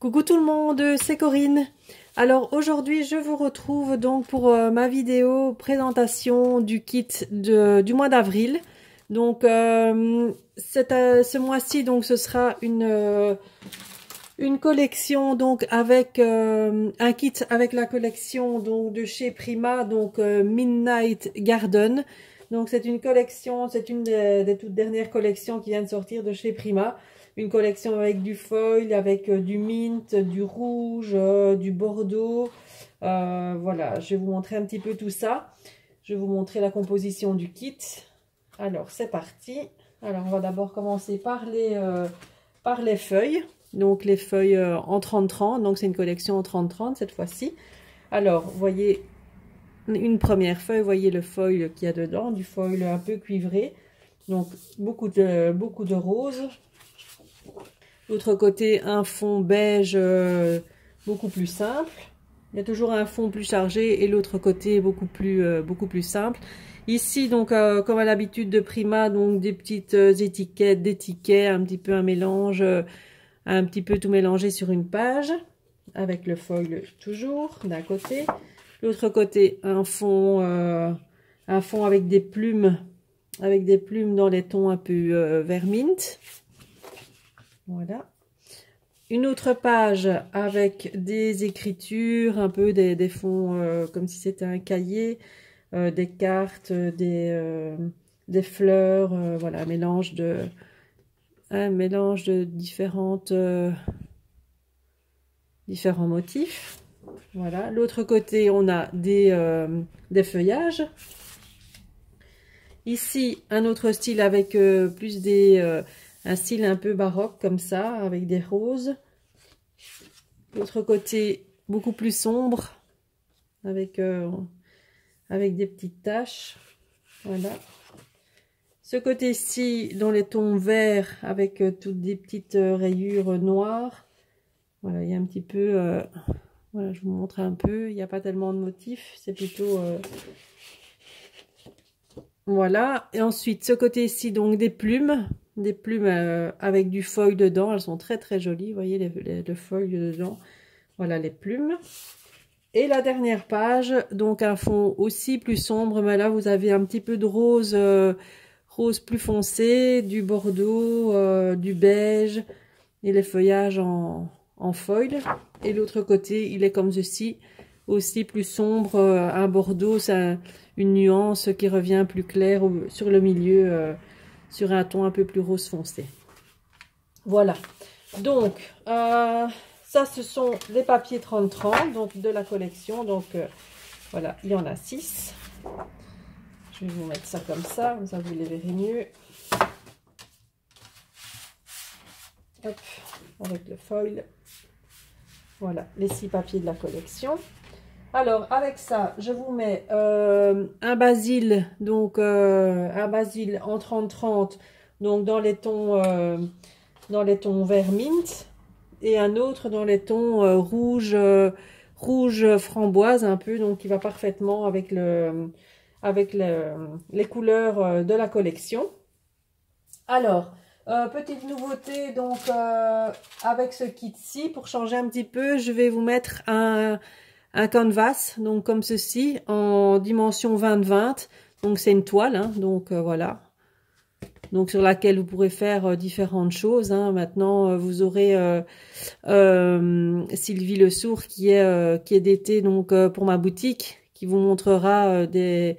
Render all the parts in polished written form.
Coucou tout le monde, c'est Corinne. Alors aujourd'hui je vous retrouve donc pour ma vidéo présentation du kit du mois d'avril. Donc ce mois-ci donc ce sera une collection donc avec un kit avec la collection donc de chez Prima, donc Midnight Garden. Donc c'est une collection, c'est une des toutes dernières collections qui vient de sortir de chez Prima. Une collection avec du foil, avec du mint, du rouge, du bordeaux. Voilà, je vais vous montrer un petit peu tout ça. Je vais vous montrer la composition du kit. Alors, c'est parti. Alors, on va d'abord commencer par les feuilles. Donc, les feuilles en 30-30. Donc, c'est une collection en 30-30 cette fois-ci. Alors, vous voyez une première feuille. Vous voyez le foil qu'il y a dedans. Du foil un peu cuivré. Donc, beaucoup de roses. L'autre côté, un fond beige beaucoup plus simple. Il y a toujours un fond plus chargé et l'autre côté beaucoup plus simple. Ici, donc, comme à l'habitude de Prima, donc des petites étiquettes, des tickets, un petit peu un mélange, un petit peu tout mélangé sur une page, avec le foil toujours d'un côté. L'autre côté, un fond avec des plumes dans les tons un peu vert mint. Voilà. Une autre page avec des écritures, un peu des fonds comme si c'était un cahier, des cartes, des fleurs, voilà, un mélange de différents motifs. Voilà. L'autre côté, on a des feuillages. Ici, un autre style avec plus un style un peu baroque comme ça, avec des roses. L'autre côté, beaucoup plus sombre, avec des petites taches. Voilà. Ce côté-ci, dans les tons verts, avec toutes des petites rayures noires. Voilà, il y a un petit peu... voilà, je vous montre un peu. Il n'y a pas tellement de motifs, c'est plutôt... Voilà. Et ensuite, ce côté-ci, donc des plumes. Des plumes avec du foil dedans, elles sont très très jolies, vous voyez le foil dedans, voilà les plumes. Et la dernière page, donc un fond aussi plus sombre, mais là vous avez un petit peu de rose, rose plus foncé, du bordeaux, du beige, et les feuillages en foil. Et l'autre côté, il est comme ceci, aussi plus sombre, un bordeaux, c'est une nuance qui revient plus claire sur le milieu, sur un ton un peu plus rose foncé. Voilà. Donc, ça, ce sont les papiers 30-30, donc de la collection. Donc, voilà, il y en a 6. Je vais vous mettre ça comme ça vous les verrez mieux. Hop, avec le foil. Voilà, les 6 papiers de la collection. Alors, avec ça, je vous mets un basil, donc un basil en 30-30, donc dans les tons vert mint, et un autre dans les tons rouge framboise un peu, donc qui va parfaitement avec les couleurs de la collection. Alors, petite nouveauté, donc avec ce kit-ci, pour changer un petit peu, je vais vous mettre un canvas, donc comme ceci, en dimension 20-20. Donc c'est une toile, hein, donc voilà. Donc sur laquelle vous pourrez faire différentes choses. Hein. Maintenant, vous aurez Sylvie Le Sourd qui est d'été donc pour ma boutique, qui vous montrera des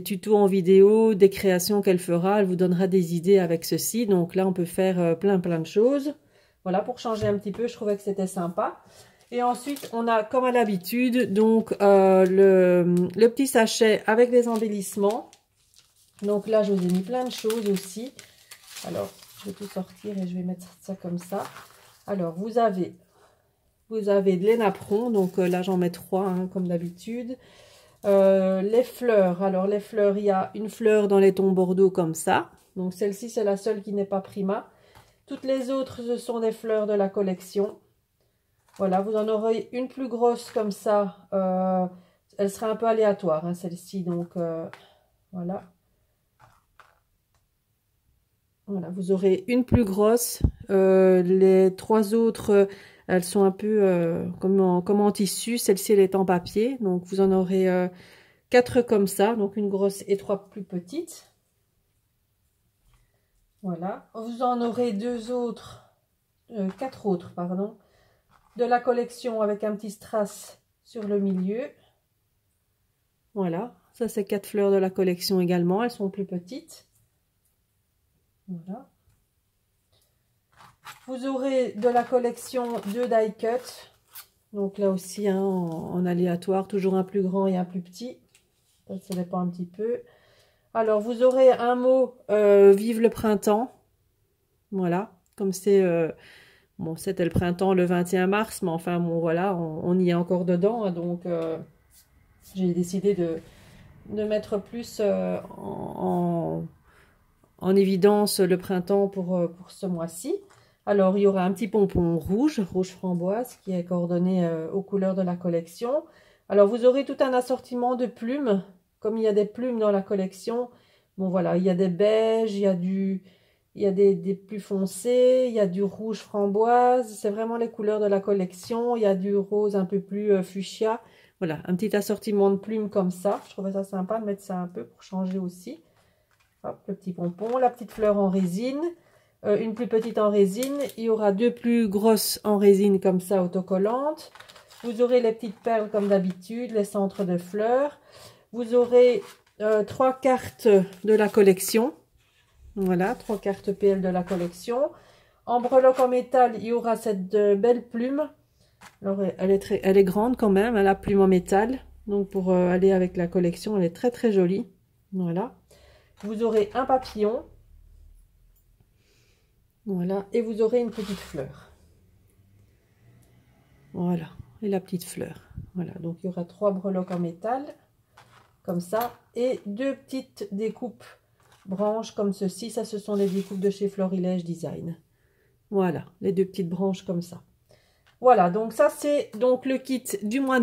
tutos en vidéo, des créations qu'elle fera. Elle vous donnera des idées avec ceci. Donc là, on peut faire plein de choses. Voilà, pour changer un petit peu, je trouvais que c'était sympa. Et ensuite, on a, comme à l'habitude, donc le petit sachet avec les embellissements. Donc là, je vous ai mis plein de choses aussi. Alors, je vais tout sortir et je vais mettre ça comme ça. Alors, vous avez de l'énaperon. Donc là, j'en mets 3, hein, comme d'habitude. Les fleurs. Alors, les fleurs, il y a une fleur dans les tons bordeaux comme ça. Donc, celle-ci, c'est la seule qui n'est pas Prima. Toutes les autres, ce sont des fleurs de la collection. Voilà, vous en aurez une plus grosse comme ça. Elle sera un peu aléatoire, hein, celle-ci. Donc, voilà. Voilà, vous aurez une plus grosse Les 3 autres, elles sont un peu comme en tissu. Celle-ci, elle est en papier. Donc, vous en aurez 4 comme ça. Donc, une grosse et 3 plus petites. Voilà. Vous en aurez 4 autres, pardon, de la collection avec un petit strass sur le milieu. Voilà. Ça, c'est 4 fleurs de la collection également. Elles sont plus petites. Voilà. Vous aurez de la collection 2 die cut. Donc là aussi, hein, en aléatoire, toujours un plus grand et un plus petit. Ça dépend un petit peu. Alors, vous aurez un mot Vive le printemps. Voilà. Comme c'est... bon, c'était le printemps le 21 mars. Mais enfin, bon, voilà, on y est encore dedans. Hein, donc, j'ai décidé de mettre plus en évidence le printemps pour ce mois-ci. Alors, il y aura un petit pompon rouge framboise, qui est coordonné aux couleurs de la collection. Alors, vous aurez tout un assortiment de plumes, comme il y a des plumes dans la collection. Bon, voilà, il y a des beiges, il y a des plus foncés, il y a du rouge framboise. C'est vraiment les couleurs de la collection. Il y a du rose un peu plus fuchsia. Voilà, un petit assortiment de plumes comme ça. Je trouvais ça sympa de mettre ça un peu pour changer aussi. Hop, le petit pompon, la petite fleur en résine, une plus petite en résine. Il y aura 2 plus grosses en résine comme ça, autocollantes. Vous aurez les petites perles comme d'habitude, les centres de fleurs. Vous aurez 3 cartes de la collection. Voilà, 3 cartes PL de la collection. En breloque en métal, il y aura cette belle plume. Alors, elle est grande quand même, elle a plume en métal. Donc, pour aller avec la collection, elle est très très jolie. Voilà. Vous aurez un papillon. Voilà. Et vous aurez une petite fleur. Voilà. Et la petite fleur. Voilà. Donc, il y aura 3 breloques en métal. Comme ça. Et 2 petites découpes branches comme ceci. Ça, ce sont les découpes de chez Florilège Design. Voilà. Les 2 petites branches comme ça. Voilà. Donc, ça, c'est donc le kit du mois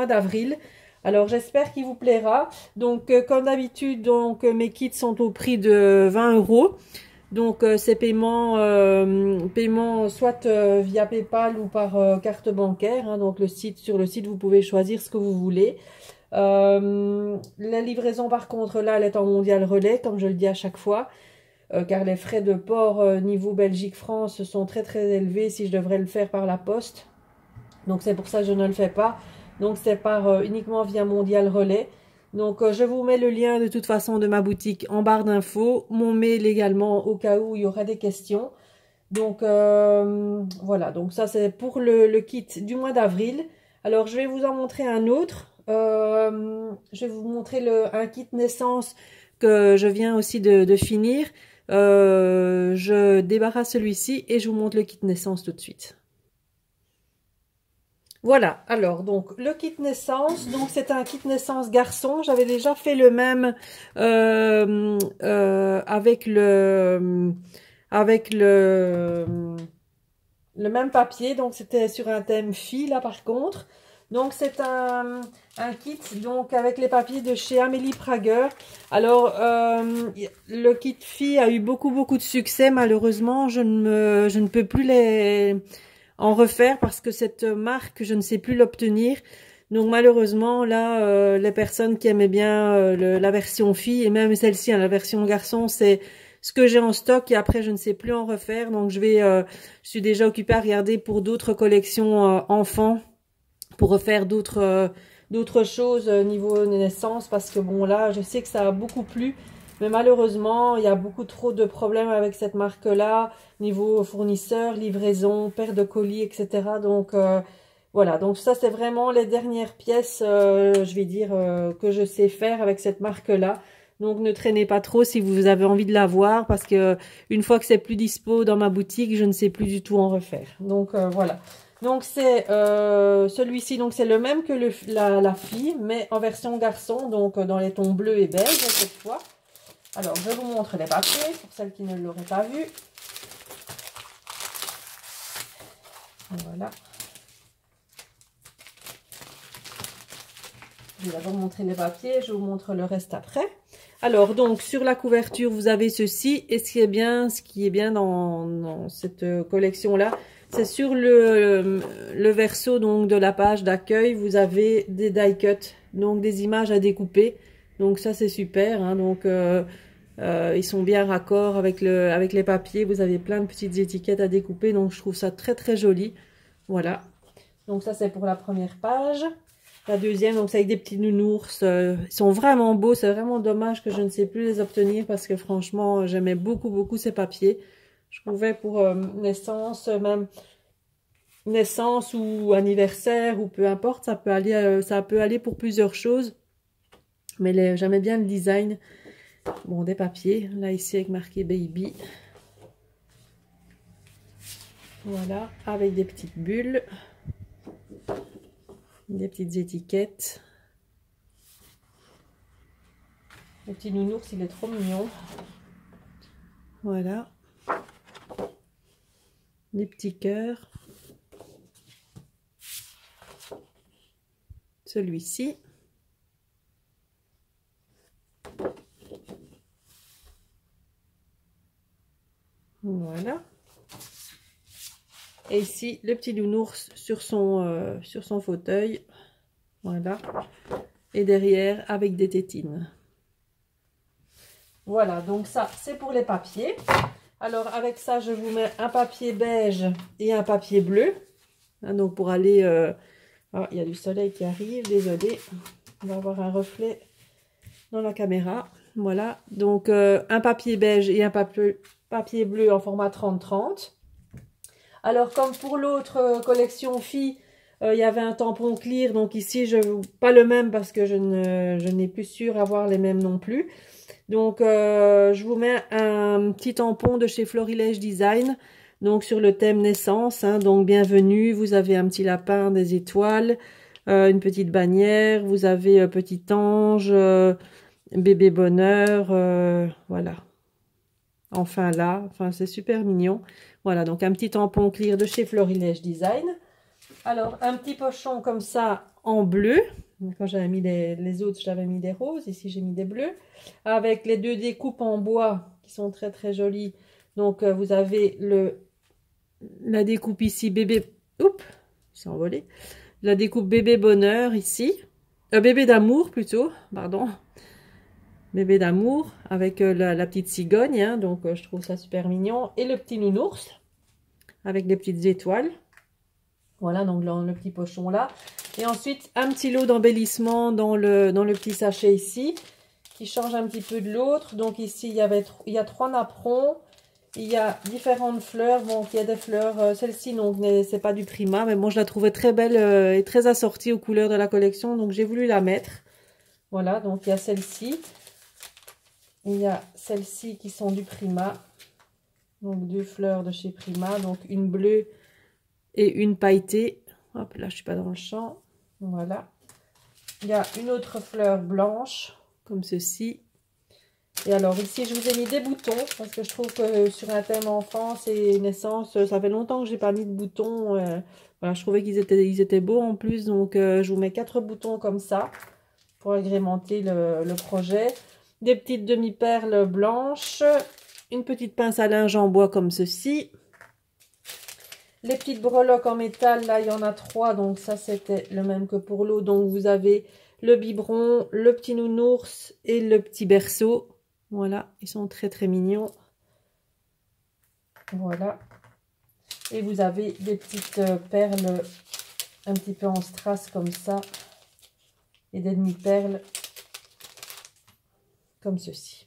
d'avril. Alors, j'espère qu'il vous plaira. Donc, comme d'habitude, mes kits sont au prix de 20 €. Donc, c'est paiement soit via PayPal ou par carte bancaire. Hein. Donc, sur le site, vous pouvez choisir ce que vous voulez. La livraison, par contre, là, elle est en mondial relais, comme je le dis à chaque fois. Car les frais de port niveau Belgique-France sont très, très élevés si je devrais le faire par la poste. Donc, c'est pour ça que je ne le fais pas. Donc, c'est uniquement via Mondial Relais. Donc, je vous mets le lien de toute façon de ma boutique en barre d'infos. Mon mail également au cas où il y aura des questions. Donc, voilà. Donc, ça, c'est pour le kit du mois d'avril. Alors, je vais vous en montrer un autre. Je vais vous montrer un kit naissance que je viens aussi de finir. Je débarrasse celui-ci et je vous montre le kit naissance tout de suite. Voilà, alors donc le kit naissance, donc c'est un kit naissance garçon. J'avais déjà fait le même avec le même papier, donc c'était sur un thème fille là par contre. Donc c'est un kit donc avec les papiers de chez Amélie Prager. Alors le kit fille a eu beaucoup de succès. Malheureusement, je ne peux plus en refaire parce que cette marque, je ne sais plus l'obtenir. Donc malheureusement, là, les personnes qui aimaient bien la version fille et même celle-ci, hein, la version garçon, c'est ce que j'ai en stock et après, je ne sais plus en refaire. Donc je suis déjà occupée à regarder pour d'autres collections enfants pour refaire d'autres choses niveau naissance parce que bon là, je sais que ça a beaucoup plu. Mais malheureusement, il y a beaucoup trop de problèmes avec cette marque-là, niveau fournisseur, livraison, perte de colis, etc. Donc, voilà. Donc, ça, c'est vraiment les dernières pièces, je vais dire, que je sais faire avec cette marque-là. Donc, ne traînez pas trop si vous avez envie de la voir parce que une fois que c'est plus dispo dans ma boutique, je ne sais plus du tout en refaire. Donc, voilà. Donc, c'est celui-ci, donc c'est le même que la fille, mais en version garçon, donc dans les tons bleus et beige cette fois. Alors, je vous montre les papiers, pour celles qui ne l'auraient pas vu. Voilà. Je vais d'abord montrer les papiers, je vous montre le reste après. Alors, donc, sur la couverture, vous avez ceci. Et ce qui est bien dans cette collection-là, c'est sur le verso donc, de la page d'accueil, vous avez des die cuts, donc des images à découper. Donc ça, c'est super. Hein, donc, ils sont bien raccord avec les papiers. Vous avez plein de petites étiquettes à découper. Donc, je trouve ça très, très joli. Voilà. Donc, ça, c'est pour la première page. La deuxième, donc c'est avec des petits nounours. Ils sont vraiment beaux. C'est vraiment dommage que je ne sais plus les obtenir parce que franchement, j'aimais beaucoup, beaucoup ces papiers. Je trouvais pour naissance, même naissance ou anniversaire ou peu importe, ça peut aller pour plusieurs choses. Mais j'aimais bien le design. Bon, des papiers. Là, ici, avec marqué Baby. Voilà, avec des petites bulles. Des petites étiquettes. Le petit nounours, il est trop mignon. Voilà. Des petits cœurs. Celui-ci. Voilà. Et ici, le petit nounours sur son fauteuil. Voilà. Et derrière, avec des tétines. Voilà, donc ça, c'est pour les papiers. Alors, avec ça, je vous mets un papier beige et un papier bleu. Hein, donc, pour aller... Ah, il y a du soleil qui arrive, désolé. On va avoir un reflet dans la caméra. Voilà, donc un papier beige et un papier bleu en format 30-30. Alors, comme pour l'autre collection filles, il y avait un tampon clear. Donc ici, pas le même parce que je n'ai plus sûr avoir les mêmes non plus. Donc, je vous mets un petit tampon de chez Florilège Design. Donc, sur le thème naissance. Hein, donc, bienvenue. Vous avez un petit lapin, des étoiles, une petite bannière. Vous avez petit ange, bébé bonheur. Voilà. Enfin là, enfin c'est super mignon. Voilà, donc un petit tampon clear de chez Florilège Design. Alors, un petit pochon comme ça en bleu. Quand j'avais mis les autres, j'avais mis des roses. Ici, j'ai mis des bleus. Avec les deux découpes en bois qui sont très très jolies. Donc, vous avez la découpe ici bébé... Oups, il s'est envolé. La découpe bébé bonheur ici. Bébé d'amour plutôt, pardon. Bébé d'amour avec la petite cigogne. Hein, donc, je trouve ça super mignon. Et le petit nounours avec des petites étoiles. Voilà, donc le petit pochon là. Et ensuite, un petit lot d'embellissement dans le petit sachet ici, qui change un petit peu de l'autre. Donc ici, il y a 3 napperons. Il y a différentes fleurs. Bon, il y a des fleurs. Celle-ci, donc, c'est pas du Prima. Mais bon, je la trouvais très belle et très assortie aux couleurs de la collection. Donc, j'ai voulu la mettre. Voilà, donc il y a celle-ci. Il y a celles-ci qui sont du Prima. Donc, 2 fleurs de chez Prima. Donc, une bleue et une pailletée. Hop, là, je suis pas dans le champ. Voilà. Il y a une autre fleur blanche, comme ceci. Et alors, ici, je vous ai mis des boutons, parce que je trouve que sur un thème enfance et naissance, ça fait longtemps que j'ai pas mis de boutons. Voilà, je trouvais qu'ils étaient beaux en plus. Donc, je vous mets 4 boutons comme ça, pour agrémenter le projet. Des petites demi-perles blanches. Une petite pince à linge en bois comme ceci. Les petites breloques en métal, là, il y en a 3. Donc, ça, c'était le même que pour l'eau. Donc, vous avez le biberon, le petit nounours et le petit berceau. Voilà, ils sont très, très mignons. Voilà. Et vous avez des petites perles un petit peu en strass comme ça. Et des demi-perles comme ceci.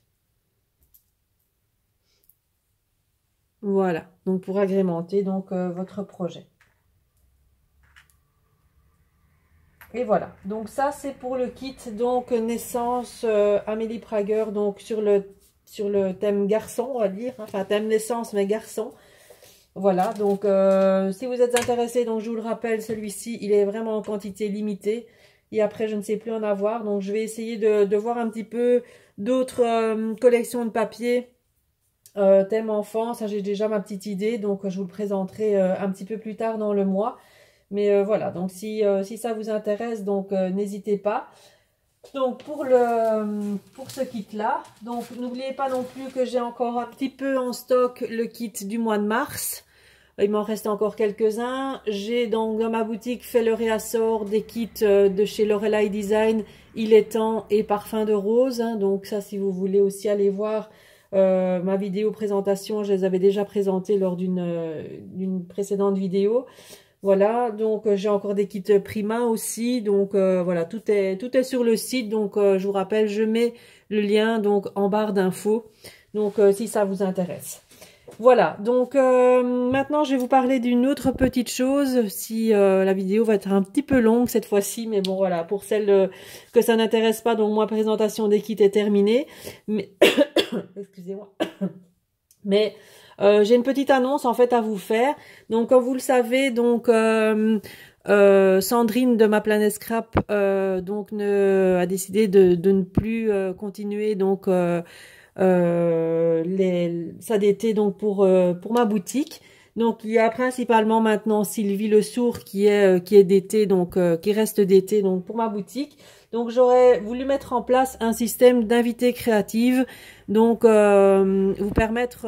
Voilà, donc pour agrémenter donc votre projet. Et voilà, donc ça c'est pour le kit donc naissance Amélie Prager, donc sur le thème garçon, on va dire, enfin thème naissance mais garçon. Voilà, donc si vous êtes intéressé, donc je vous le rappelle, celui-ci il est vraiment en quantité limitée et après je ne sais plus en avoir, donc je vais essayer de voir un petit peu d'autres collections de papier. Thème enfant, ça j'ai déjà ma petite idée, donc je vous le présenterai un petit peu plus tard dans le mois. Mais voilà, donc si ça vous intéresse, donc n'hésitez pas. Donc pour ce kit là, donc n'oubliez pas non plus que j'ai encore un petit peu en stock le kit du mois de mars. Il m'en reste encore quelques-uns. J'ai donc dans ma boutique fait le réassort des kits de chez Lorelai Design, Il est temps et Parfum de rose. Hein. Donc ça, si vous voulez aussi aller voir ma vidéo présentation, je les avais déjà présentées lors d'une précédente vidéo. Voilà, donc j'ai encore des kits Prima aussi, donc voilà, tout est sur le site, donc je vous rappelle, je mets le lien donc en barre d'infos, donc si ça vous intéresse. Voilà, donc maintenant je vais vous parler d'une autre petite chose, si la vidéo va être un petit peu longue cette fois-ci, mais bon voilà, pour celles que ça n'intéresse pas, donc moi présentation des kits est terminée, mais excusez-moi, mais j'ai une petite annonce en fait à vous faire. Donc comme vous le savez, donc Sandrine de ma planète Scrap donc a décidé de ne plus continuer donc sa DT donc pour ma boutique. Donc il y a principalement maintenant Sylvie Le Sourd qui est DT donc qui reste DT donc pour ma boutique. Donc j'aurais voulu mettre en place un système d'invités créatives, donc vous permettre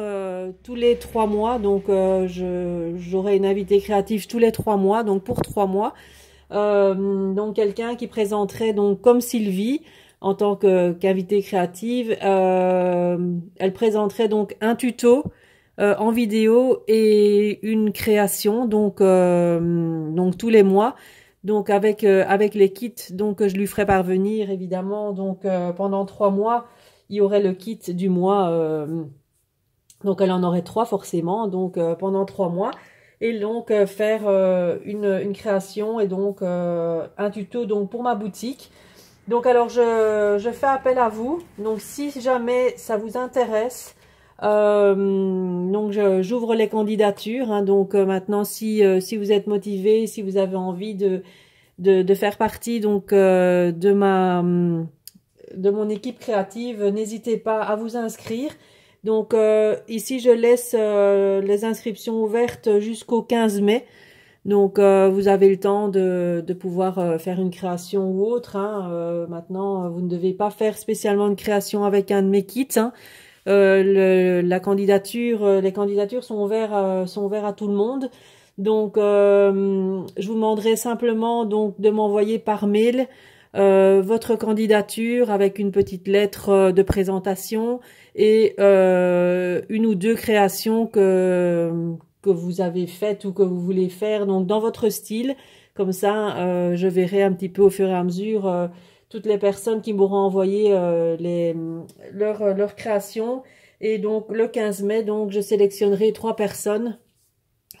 tous les 3 mois, donc j'aurai une invitée créative tous les 3 mois, donc pour 3 mois, donc quelqu'un qui présenterait donc comme Sylvie en tant qu'invitée créative, elle présenterait donc un tuto en vidéo et une création, donc tous les mois. Donc avec les kits donc que je lui ferai parvenir évidemment, donc pendant 3 mois il y aurait le kit du mois, donc elle en aurait 3 forcément, donc pendant 3 mois, et donc faire une création et donc un tuto donc pour ma boutique. Donc alors je fais appel à vous, donc si jamais ça vous intéresse, donc j'ouvre les candidatures, hein, donc maintenant si vous êtes motivé, si vous avez envie de faire partie donc de mon équipe créative, n'hésitez pas à vous inscrire. Donc ici je laisse les inscriptions ouvertes jusqu'au 15 mai. Donc vous avez le temps de pouvoir faire une création ou autre. Hein. Maintenant vous ne devez pas faire spécialement une création avec un de mes kits. Hein. Les candidatures sont ouvertes à tout le monde. Donc je vous demanderai simplement donc de m'envoyer par mail votre candidature avec une petite lettre de présentation et une ou deux créations que vous avez faites ou que vous voulez faire donc dans votre style. Comme ça je verrai un petit peu au fur et à mesure toutes les personnes qui m'auront envoyé leurs créations. Et donc le 15 mai, donc je sélectionnerai 3 personnes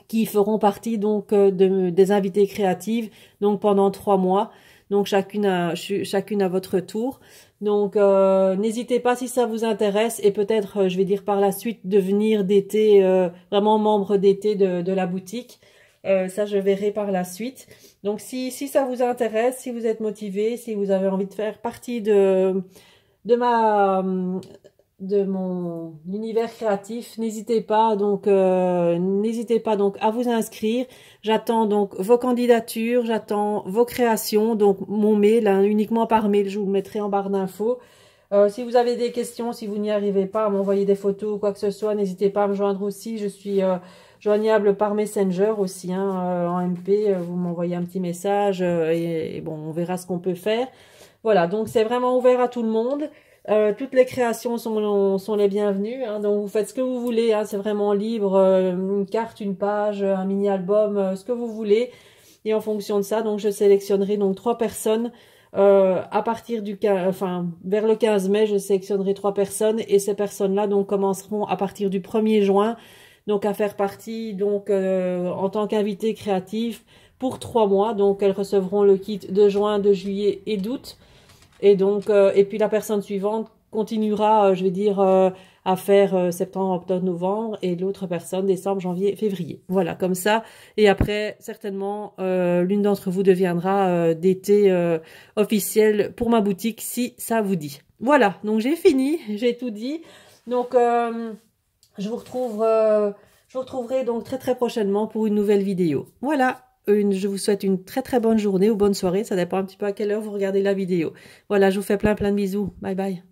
qui feront partie donc des invités créatives donc pendant 3 mois. Donc chacune à votre tour. Donc n'hésitez pas si ça vous intéresse, et peut-être je vais dire par la suite devenir DT, vraiment membre DT de la boutique. Ça je verrai par la suite. Donc si ça vous intéresse, si vous êtes motivé, si vous avez envie de faire partie de mon univers créatif, n'hésitez pas donc à vous inscrire. J'attends donc vos candidatures, j'attends vos créations, donc mon mail, hein, uniquement par mail, je vous le mettrai en barre d'infos. Si vous avez des questions, si vous n'y arrivez pas à m'envoyer des photos ou quoi que ce soit, n'hésitez pas à me joindre aussi. Je suis joignable par Messenger aussi, hein, en MP, vous m'envoyez un petit message et bon, on verra ce qu'on peut faire. Voilà, donc c'est vraiment ouvert à tout le monde. Toutes les créations sont les bienvenues, hein, donc vous faites ce que vous voulez, hein, c'est vraiment libre, une carte, une page, un mini-album, ce que vous voulez. Et en fonction de ça, donc je sélectionnerai donc 3 personnes à partir vers le 15 mai, je sélectionnerai 3 personnes, et ces personnes-là donc commenceront à partir du 1er juin donc à faire partie donc en tant qu'invité créatif pour 3 mois. Donc elles recevront le kit de juin, de juillet et d'août. Et donc, et puis la personne suivante continuera, je vais dire, à faire septembre, octobre, novembre, et l'autre personne décembre, janvier, février. Voilà, comme ça. Et après, certainement, l'une d'entre vous deviendra DT officielle pour ma boutique, si ça vous dit. Voilà, donc j'ai fini, j'ai tout dit. Donc, je vous retrouverai donc très très prochainement pour une nouvelle vidéo. Voilà. je vous souhaite une très très bonne journée ou bonne soirée. Ça dépend un petit peu à quelle heure vous regardez la vidéo. Voilà, je vous fais plein de bisous. Bye bye.